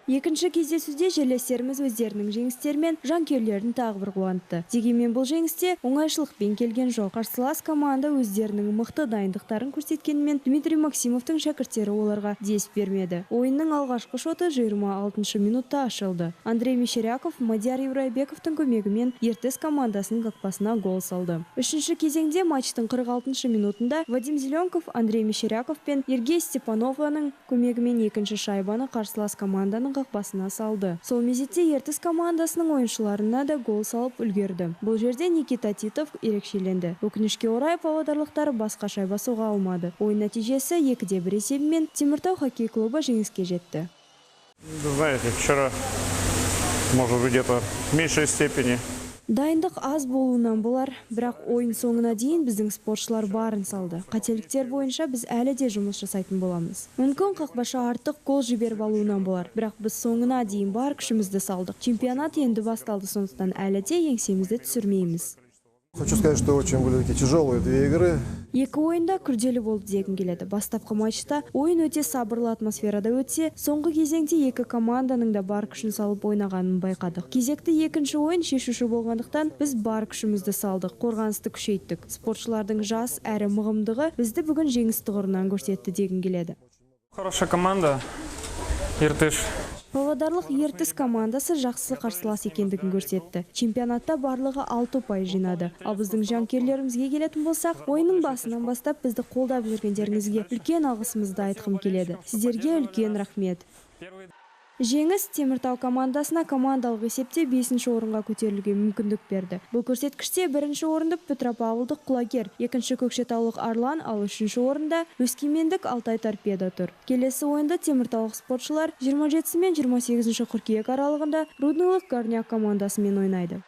Екінші кездесуде жерлестеріміз өздерінің жеңістерімен жанкүйерлерін тағы бір қуантты. Дегенмен бұл жеңісте оңайшылықпен келген жоқ. Қарсылас команда өздерінің мықты дайындықтарын көрсеткенімен Дмитрий Максимовтың шәкірттері оларға дес бермеді. Ойынның алғашқы шоты 26 минутта ашылды. Андрей Мещеряков Мадияр Ибрайбековтың көмегімен Ертіс командасының қақпасына гол салды. Үшінші кезеңде матчтың 46 минутында Вадим Зеленков Андрей Мещеряков пен Ергей Степанованың көмегімен екінші шайбаны қарсылас команданың қақпасына салды. Сол мезетте Ертіс командасының ойыншыларына да гол салып үлгерді. Бұл жерде Никита Титов ерекшеленді. Өкінішке орай павлодарлықтар басқа шайба соға алмады. Ойын нәтижесі 2-1 есебімен Теміртау хоккей клубы жеңіске жетті. Знаете, вчера, может быть, где-то в меньшей степени. Дайындық аз болуынан болар, бірақ ойын соңына дейін біздің спортшылар барын салды. Қателіктер бойынша біз әлі де жұмыс жасайтын боламыз. Мүмкін қақпашы артық гол жіберіп алуынан болар, бірақ біз соңына дейін бар күшімізді салдық. Чемпионат енді басталды, сондықтан әлі де еңсемізді түсірмейміз. Хочу сказать, что очень были такие тяжелые две игры. Екі ойында күрделі болды дегім келеді. Бастапқы матчта ойын өте сабырлы атмосферада өтсе, соңғы кезеңде екі команданың да бар күшін салып ойнағанын байқадық. Кезекті екінші ойын шешуші болғандықтан біз бар күшімізді салдық, қорғанысты күшейттік. Спортшылардың жас әрі мығымдығы бізді бүгін жеңіс тұғырынан көрсетті дегім келеді. Хорошая команда, Ертіс. Павлодарлық Ертіс командасы жақсы қарсылас екендігін көрсетті. Чемпионатта барлығы 6 ұпай жинады. Ал біздің жанкүйерлерімізге келетін болсақ, ойынның басынан бастап бізді қолдап жүргендеріңізге үлкен алғысымызды айтқым келеді. Сіздерге үлкен рахмет. Жеңіс Теміртау командасына командалық есепте 5-ші орынға көтерілуге мүмкіндік берді. Бұл көрсеткіште 1-ші орынды Петропавлдық Құлагер, 2-ші Көкшетаулық Арлан, ал 3-ші орында Өскемендік Алтай Торпедо тұр. Келесі ойында теміртаулық спортшылар 27 мен 28 қыркүйек аралығында Рудныйлық Горняк командасымен ойнайды.